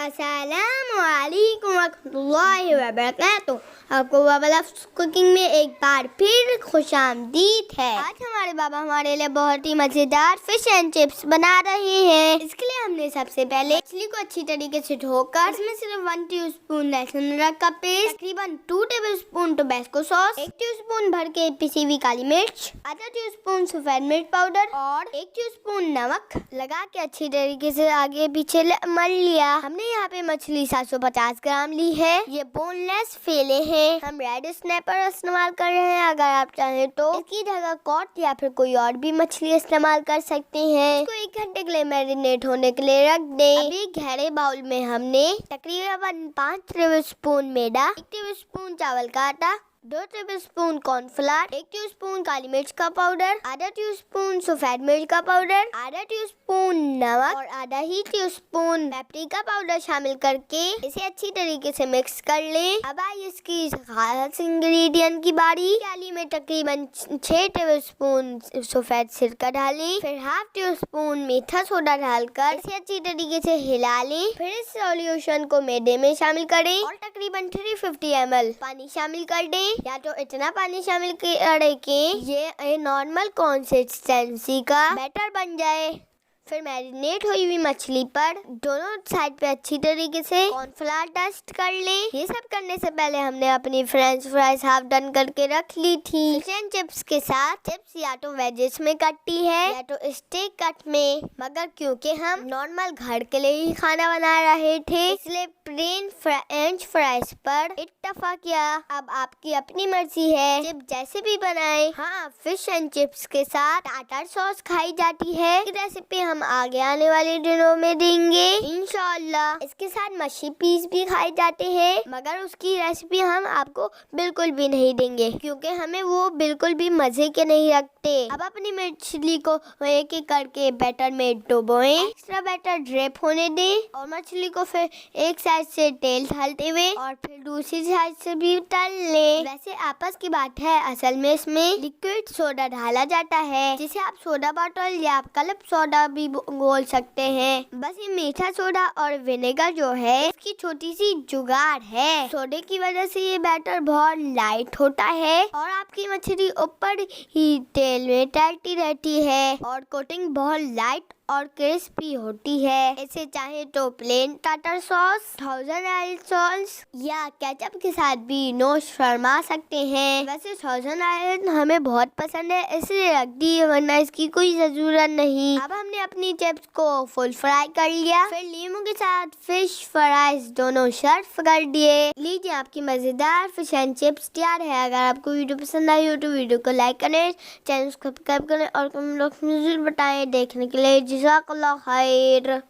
अस्सलामुअलैकुम वरहमतुल्लाहि वबरकातुहू। आपको बाबा लफ्ज़ कुकिंग में एक बार फिर खुशामदीद है। आज हमारे बाबा हमारे लिए बहुत ही मजेदार फिश एंड चिप्स बना रहे हैं। इसके लिए हमने सबसे पहले मछली को अच्छी तरीके से धोकर इसमें सिर्फ 1 टीस्पून लहसुन अदरक का पेस्ट, तकरीबन 2 टेबलस्पून टोबैस्को सॉस, 1 टीस्पून भर के पिसी हुई काली मिर्च, आधा टीस्पून सफेद मिर्च पाउडर और 1 टीस्पून नमक लगा के अच्छी तरीके से आगे पीछे मल लिया। हमने यहाँ पे मछली 750 ग्राम ली है। ये बोनलेस फेले हैं। हम रेड स्नैपर इस्तेमाल कर रहे हैं। अगर आप चाहें तो इसकी जगह कॉड या फिर कोई और भी मछली इस्तेमाल कर सकते हैं। इसको 1 घंटे के लिए मैरिनेट होने के लिए रख दें। अभी गहरे बाउल में हमने तकरीबन 5 टेबलस्पून मैदा, 1 टेबलस्पून चावल का आटा, 2 टेबलस्पून कॉर्नफ्लावर, 1 टीस्पून काली मिर्च का पाउडर, आधा टीस्पून सफेद मिर्च का पाउडर, आधा टीस्पून नमक और आधा ही टीस्पून पेपरिका पाउडर शामिल करके इसे अच्छी तरीके से मिक्स कर लें। अब आई इसकी खास इंग्रेडिएंट की बारी। थाली में तकरीबन 6 टेबलस्पून सफेद सिरका डालें, फिर हाफ टीस्पून मीठा सोडा डालकर इसे अच्छी तरीके से हिला लें। फिर इस सॉल्यूशन को मैदे में शामिल करें और तकरीबन 350 ml पानी शामिल कर दें। या तो इतना पानी शामिल करें कि ये नॉर्मल कंसिस्टेंसी का बैटर बन जाए। फिर मैरिनेट हुई हुई मछली पर दोनों साइड पे अच्छी तरीके से कॉर्नफ्लावर डस्ट कर लें। ये सब करने से पहले हमने अपनी फ्रेंच फ्राइज हाफ डन करके रख ली थी। फिश एंड चिप्स के साथ चिप्स या तो वेजेस में कटती है या तो स्टेक कट में, मगर क्योंकि हम नॉर्मल घर के लिए ही खाना बना रहे थे इसलिए प्लेन फ्रेंच फ्राइज पर इत्तेफाक किया। अब आपकी अपनी मर्जी है, चिप जैसे भी बनाएं। हाँ, फिश एंड चिप्स के साथ टाटर सॉस खाई जाती है। रेसिपी हम आगे आने वाले दिनों में देंगे इंशाल्लाह। इसके साथ मच्छी पीस भी खाए जाते हैं, मगर उसकी रेसिपी हम आपको बिल्कुल भी नहीं देंगे क्योंकि हमें वो बिल्कुल भी मजे के नहीं लगते। अब अपनी मछली को एक एक करके बैटर में डुबोएं, एक्स्ट्रा बैटर ड्रिप होने दें और मछली को फिर एक साइड से तेल डालते हुए और फिर दूसरी साइड से भी तल लें। वैसे आपस की बात है, असल में इसमें लिक्विड सोडा डाला जाता है जिसे आप सोडा बॉटल या आप क्लब सोडा भी बोल सकते हैं। बस ये मीठा सोडा और विनेगर जो है इसकी छोटी सी जुगाड़ है। सोडे की वजह से ये बैटर बहुत लाइट होता है और आपकी मछली ऊपर ही तेल में तैरती रहती है और कोटिंग बहुत लाइट और क्रिस्पी होती है। इसे चाहे तो plain tartar sauce, 1000 oil sauce या केचप के साथ भी नोश फरमा सकते हैं। वैसे 1000 ऑयल हमें बहुत पसंद है इसलिए रख दी, वरना इसकी कोई जरूरत नहीं। अब हमने अपनी चिप्स को फुल फ्राई कर लिया, फिर लीमू के साथ फिश फ्राइज दोनों सर्व कर दिए। लीजिए, आपकी मजेदार फिश एंड चिप्स तैयार है। अगर आपको वीडियो पसंद आई हो तो वीडियो को लाइक करें, चैनल को सब्सक्राइब करें और कमेंट बॉक्स में जरूर बताएं। देखने के लिए जज़ाकल्लाह खैर।